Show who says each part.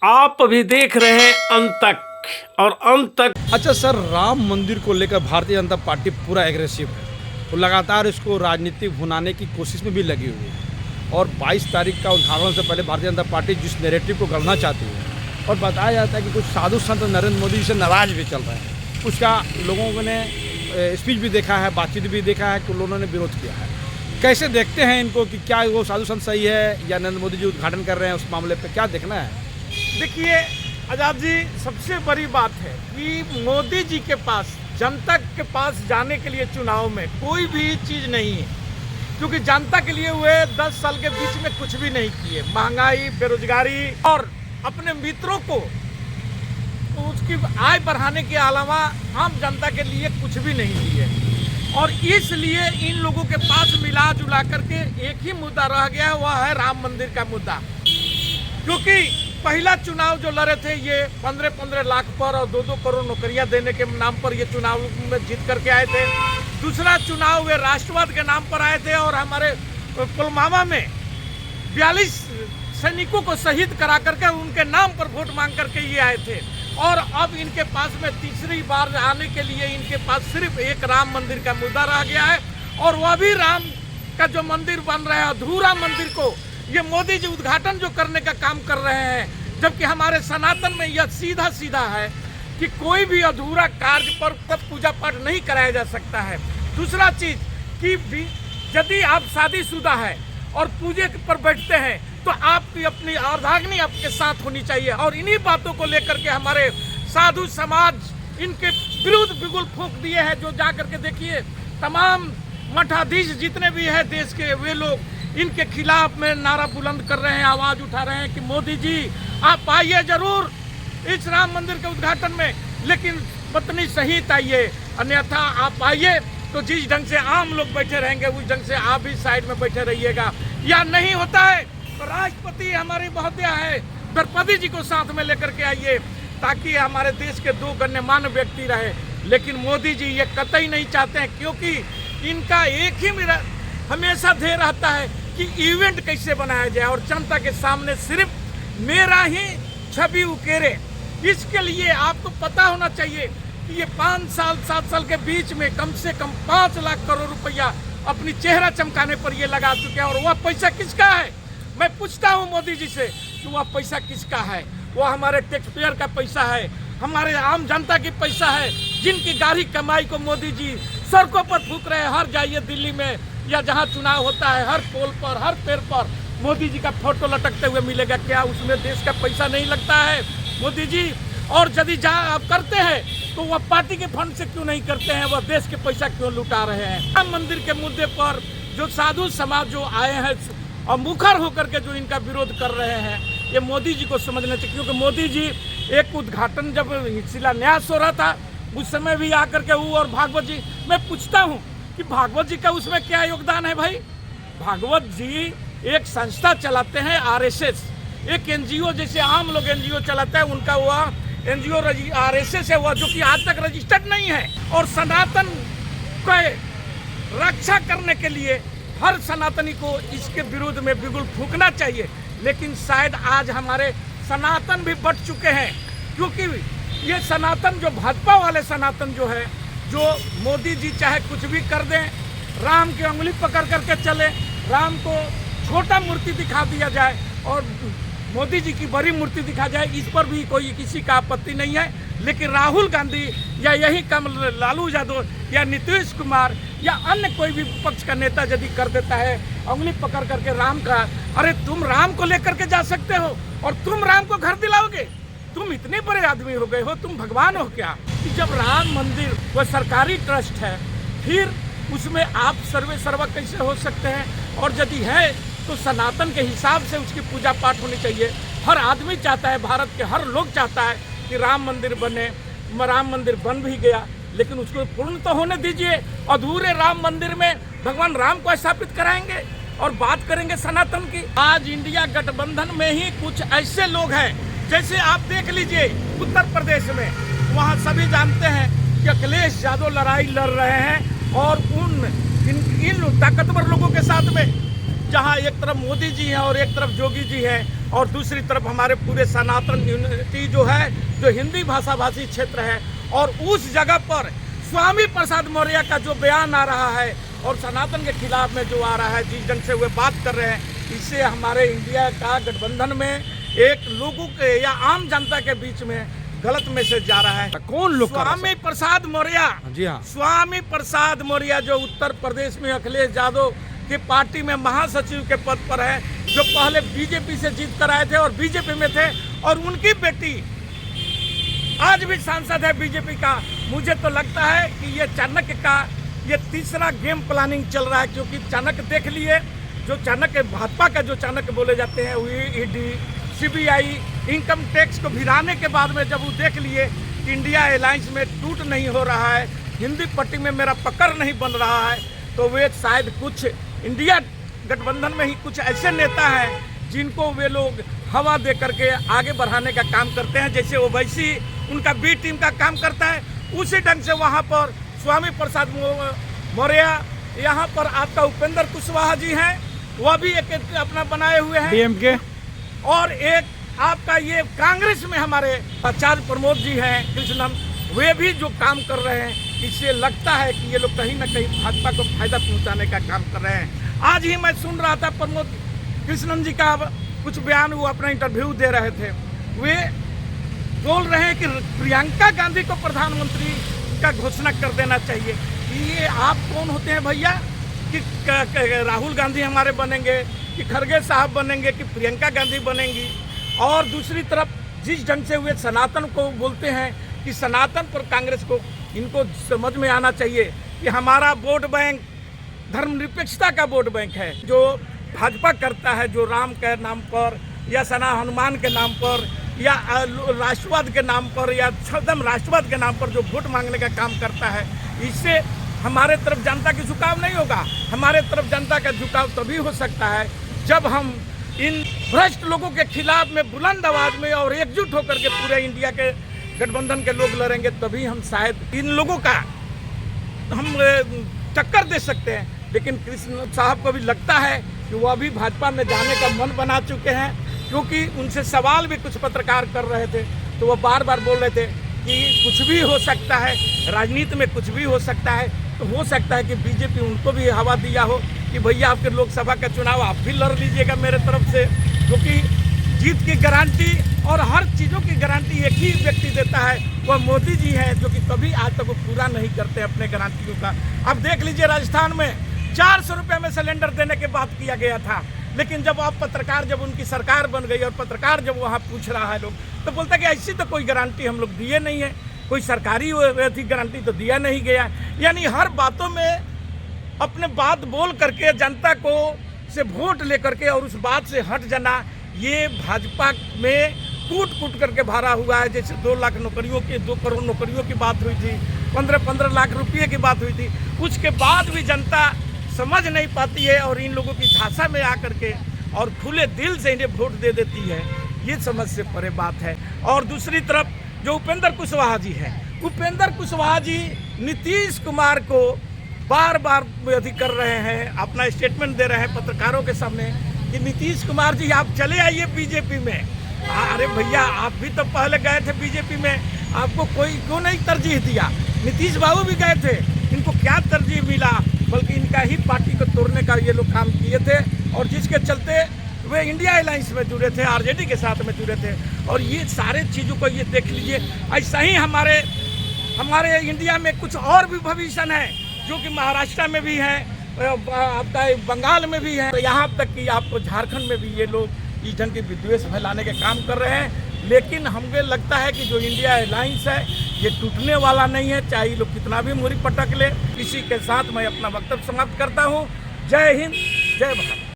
Speaker 1: आप अभी देख रहे हैं अंत तक और अंत तक।
Speaker 2: अच्छा सर, राम मंदिर को लेकर भारतीय जनता पार्टी पूरा एग्रेसिव है। वो लगातार इसको राजनीतिक भुनाने की कोशिश में भी लगी हुई है और 22 तारीख का उद्घाटन से पहले भारतीय जनता पार्टी जिस नैरेटिव को गढ़ना चाहती है और बताया जाता है कि कुछ साधु संत नरेंद्र मोदी जी से नाराज भी चल रहे हैं। उसका लोगों ने स्पीच भी देखा है, बातचीत भी देखा है कि लोगों ने विरोध किया है। कैसे देखते हैं इनको कि क्या वो साधु संत सही है या नरेंद्र मोदी जी उद्घाटन कर रहे हैं, उस मामले पर क्या देखना है?
Speaker 3: देखिए आजाद जी, सबसे बड़ी बात है कि मोदी जी के पास, जनता के पास जाने के लिए चुनाव में कोई भी चीज़ नहीं है, क्योंकि जनता के लिए वे 10 साल के बीच में कुछ भी नहीं किए। महंगाई, बेरोजगारी और अपने मित्रों को उसकी आय बढ़ाने के अलावा आम जनता के लिए कुछ भी नहीं दिए और इसलिए इन लोगों के पास मिला जुला करके एक ही मुद्दा रह गया है, वह है राम मंदिर का मुद्दा। क्योंकि पहला चुनाव जो लड़े थे ये 15-15 लाख पर और 2-2 करोड़ नौकरियां देने के नाम पर ये चुनाव में जीत करके आए थे। दूसरा चुनाव वे राष्ट्रवाद के नाम पर आए थे और हमारे पुलवामा में 42 सैनिकों को शहीद करा करके उनके नाम पर वोट मांग करके ये आए थे। और अब इनके पास में तीसरी बार आने के लिए इनके पास सिर्फ एक राम मंदिर का मुद्दा रह गया है और वह भी राम का जो मंदिर बन रहा है, अधूरा मंदिर को ये मोदी जी उद्घाटन जो करने का काम कर रहे हैं, जबकि हमारे सनातन में यह सीधा सीधा है कि कोई भी अधूरा कार्य पर तब पूजा पाठ नहीं कराया जा सकता है। दूसरा चीज कि यदि आप शादीशुदा है और पूजे पर बैठते हैं तो आपकी अपनी अर्धाग्नि आपके साथ होनी चाहिए। और इन्हीं बातों को लेकर के हमारे साधु समाज इनके विरुद्ध बिगुल फूंक दिए हैं। जो जा करके देखिए, तमाम मठाधीश जितने भी हैं देश के, वे लोग इनके खिलाफ में नारा बुलंद कर रहे हैं, आवाज उठा रहे हैं कि मोदी जी आप आइए जरूर इस राम मंदिर के उद्घाटन में, लेकिन पत्नी सहित आइए, अन्यथा आप आइए तो जिस ढंग से आम लोग बैठे रहेंगे उस ढंग से आप भी साइड में बैठे रहिएगा। या नहीं होता है तो राष्ट्रपति हमारी महोदया है, द्रौपदी जी को साथ में लेकर के आइए ताकि हमारे देश के 2 गण्यमान्य व्यक्ति रहे। लेकिन मोदी जी ये कतई नहीं चाहते हैं, क्योंकि इनका एक ही मेरा हमेशा ध्येय रहता है कि इवेंट कैसे बनाया जाए और जनता के सामने सिर्फ मेरा ही छवि उकेरे। इसके लिए आपको पता होना चाहिए कि ये 5 साल 7 साल के बीच में कम से कम 5 लाख करोड़ रुपया अपनी चेहरा चमकाने पर ये लगा चुके हैं। और वह पैसा किसका है? मैं पूछता हूँ मोदी जी से कि वह पैसा किसका है? वह हमारे टैक्स पेयर का पैसा है, हमारे आम जनता की पैसा है, जिनकी गाढ़ी कमाई को मोदी जी सड़कों पर फूंक रहे हैं। हर जाइए दिल्ली में या जहाँ चुनाव होता है, हर पोल पर, हर पेड़ पर मोदी जी का फोटो लटकते हुए मिलेगा। क्या उसमें देश का पैसा नहीं लगता है मोदी जी? और यदि जहाँ आप करते हैं तो वह पार्टी के फंड से क्यों नहीं करते हैं? वह देश के पैसा क्यों लुटा रहे हैं? राम मंदिर के मुद्दे पर जो साधु समाज जो आए हैं और मुखर होकर के जो इनका विरोध कर रहे हैं, ये मोदी जी को समझना चाहिए। क्योंकि मोदी जी एक उद्घाटन जब शिलान्यास हो रहा था उस समय भी आकर के वो और भागवत जी, मैं पूछता हूँ कि भागवत जी का उसमें क्या योगदान है भाई? भागवत जी एक संस्था चलाते हैं, आरएसएस, एक एनजीओ जैसे आम लोग एनजीओ चलाते हैं, उनका वह एनजीओ आरएसएस है वह, जो कि आज तक रजिस्टर्ड नहीं है। और सनातन को रक्षा करने के लिए हर सनातनी को इसके विरोध में बिगुल फूंकना चाहिए। लेकिन शायद आज हमारे सनातन भी बट चुके हैं, क्योंकि ये सनातन जो भाजपा वाले सनातन जो है, जो मोदी जी चाहे कुछ भी कर दें, राम की उंगली पकड़ करके चले, राम को छोटा मूर्ति दिखा दिया जाए और मोदी जी की बड़ी मूर्ति दिखा जाए, इस पर भी कोई किसी का आपत्ति नहीं है। लेकिन राहुल गांधी या यही काम लालू यादव या नीतीश कुमार या अन्य कोई भी पक्ष का नेता यदि कर देता है उंगली पकड़ करके राम का, अरे तुम राम को लेकर के जा सकते हो और तुम राम को घर दिलाओगे? तुम इतने बड़े आदमी हो गए हो, तुम भगवान हो क्या? कि जब राम मंदिर वह सरकारी ट्रस्ट है, फिर उसमें आप सर्वे सर्वा कैसे हो सकते हैं? और यदि है तो सनातन के हिसाब से उसकी पूजा पाठ होनी चाहिए। हर आदमी चाहता है, भारत के हर लोग चाहता है कि राम मंदिर बने। राम मंदिर बन भी गया, लेकिन उसको पूर्ण तो होने दीजिए। अधूरे राम मंदिर में भगवान राम को स्थापित कराएंगे और बात करेंगे सनातन की। आज इंडिया गठबंधन में ही कुछ ऐसे लोग हैं, जैसे आप देख लीजिए उत्तर प्रदेश में, वहाँ सभी जानते हैं कि अखिलेश यादव लड़ाई लड़ रहे हैं और इन ताकतवर लोगों के साथ में जहां एक तरफ मोदी जी हैं और एक तरफ जोगी जी हैं और दूसरी तरफ हमारे पूरे सनातन यूनिटी जो है, जो हिंदी भाषा भाषी क्षेत्र है, और उस जगह पर स्वामी प्रसाद मौर्य का जो बयान आ रहा है और सनातन के खिलाफ में जो आ रहा है, जिस ढंग से वे बात कर रहे हैं, इससे हमारे इंडिया का गठबंधन में एक लोगों के या आम जनता के बीच में गलत मैसेज जा रहा है।
Speaker 2: कौन लोग कर रहा है?
Speaker 3: स्वामी प्रसाद मौर्य,
Speaker 2: जी हाँ,
Speaker 3: स्वामी प्रसाद मौर्य जो उत्तर प्रदेश में अखिलेश यादव की पार्टी में महासचिव के पद पर है, जो पहले बीजेपी से जीत कर आए थे और बीजेपी में थे, और उनकी बेटी आज भी सांसद है बीजेपी का। मुझे तो लगता है कि ये चाणक्य का ये तीसरा गेम प्लानिंग चल रहा है, क्योंकि चाणक्य देख लिए, जो चाणक्य भाजपा का जो चाणक्य बोले जाते हैं, ईडी, सीबीआई, इनकम टैक्स को भिराने के बाद में जब वो देख लिए कि इंडिया अलायंस में टूट नहीं हो रहा है, हिंदी पट्टी में मेरा पकड़ नहीं बन रहा है, तो वे शायद कुछ इंडिया गठबंधन में ही कुछ ऐसे नेता हैं जिनको वे लोग हवा दे करके आगे बढ़ाने का काम करते हैं। जैसे ओवैसी उनका बी टीम का काम करता है, उसी ढंग से वहाँ पर स्वामी प्रसाद मौर्य, यहाँ पर आपका उपेंद्र कुशवाहा जी हैं, वह भी एक अपना बनाए हुए हैं
Speaker 2: डीएमके,
Speaker 3: और एक आपका ये कांग्रेस में हमारे आचार्य प्रमोद जी हैं कृष्णन, वे भी जो काम कर रहे हैं, इससे लगता है कि ये लोग कहीं ना कहीं भाजपा को फायदा पहुंचाने का काम कर रहे हैं। आज ही मैं सुन रहा था प्रमोद कृष्णन जी का कुछ बयान, वो अपना इंटरव्यू दे रहे थे, वे बोल रहे हैं कि प्रियंका गांधी को प्रधानमंत्री का घोषणा कर देना चाहिए। ये आप कौन होते हैं भैया कि राहुल गांधी हमारे बनेंगे, कि खड़गे साहब बनेंगे, कि प्रियंका गांधी बनेंगी? और दूसरी तरफ जिस ढंग से वे सनातन को बोलते हैं कि सनातन पर कांग्रेस को, इनको समझ में आना चाहिए कि हमारा वोट बैंक धर्मनिरपेक्षता का वोट बैंक है, जो भाजपा करता है, जो राम के नाम पर या सना हनुमान के नाम पर या राष्ट्रवाद के नाम पर या छदम राष्ट्रवाद के नाम पर जो वोट मांगने का काम करता है, इससे हमारे तरफ जनता की झुकाव नहीं होगा। हमारे तरफ जनता का झुकाव तभी हो सकता है जब हम इन भ्रष्ट लोगों के खिलाफ में बुलंद आवाज में और एकजुट होकर के पूरे इंडिया के गठबंधन के लोग लड़ेंगे, तभी हम शायद इन लोगों का हम टक्कर दे सकते हैं। लेकिन कृष्ण साहब को भी लगता है कि वो अभी भाजपा में जाने का मन बना चुके हैं, क्योंकि उनसे सवाल भी कुछ पत्रकार कर रहे थे, तो वो बार बार बोल रहे थे कि कुछ भी हो सकता है, राजनीति में कुछ भी हो सकता है। तो हो सकता है कि बीजेपी उनको भी हवा दिया हो कि भैया आपके लोकसभा का चुनाव आप भी लड़ लीजिएगा मेरे तरफ से, क्योंकि जीत की गारंटी और हर चीज़ों की गारंटी एक ही व्यक्ति देता है, वह मोदी जी हैं, जो कि कभी आज तक वो पूरा नहीं करते अपने गारंटियों का। अब देख लीजिए, राजस्थान में 400 रुपये में सिलेंडर देने की बात किया गया था, लेकिन जब आप पत्रकार, जब उनकी सरकार बन गई और पत्रकार जब वहाँ पूछ रहा है लोग, तो बोलता कि ऐसी तो कोई गारंटी हम लोग दिए नहीं है, कोई सरकारी थी गारंटी तो दिया नहीं गया। यानी हर बातों में अपने बात बोल करके जनता को से वोट लेकर के और उस बात से हट जाना, ये भाजपा में कूट कूट करके भरा हुआ है। जैसे 2 लाख नौकरियों की, 2 करोड़ नौकरियों की बात हुई थी, 15-15 लाख रुपये की बात हुई थी, उसके बाद भी जनता समझ नहीं पाती है और इन लोगों की झांसा में आकर के और खुले दिल से इन्हें वोट दे देती है। ये समझ से परे बात है। और दूसरी तरफ जो उपेंद्र कुशवाहा जी हैं, उपेंद्र कुशवाहा जी नीतीश कुमार को बार बार अधिक कर रहे हैं, अपना स्टेटमेंट दे रहे हैं पत्रकारों के सामने कि नीतीश कुमार जी आप चले आइए बीजेपी में। अरे भैया, आप भी तो पहले गए थे बीजेपी में, आपको कोई क्यों नहीं तरजीह दिया? नीतीश बाबू भी गए थे, इनको क्या तरजीह मिला? बल्कि इनका ही पार्टी को तोड़ने का ये लोग काम किए थे, और जिसके चलते वे इंडिया अलायंस में जुड़े थे, आरजेडी के साथ में जुड़े थे। और ये सारे चीज़ों को ये देख लीजिए, ऐसा ही हमारे इंडिया में कुछ और भी भविष्य है, जो कि महाराष्ट्र में भी है, आपका बंगाल में भी है, यहाँ तक कि आपको झारखंड में भी ये लोग इस ढंग के विद्वेष फैलाने के काम कर रहे हैं। लेकिन हमें लगता है कि जो इंडिया अलायंस है ये टूटने वाला नहीं है, चाहे ये लोग कितना भी मुरी पटक ले। इसी के साथ मैं अपना वक्तव्य समाप्त करता हूँ। जय हिंद, जय भारत।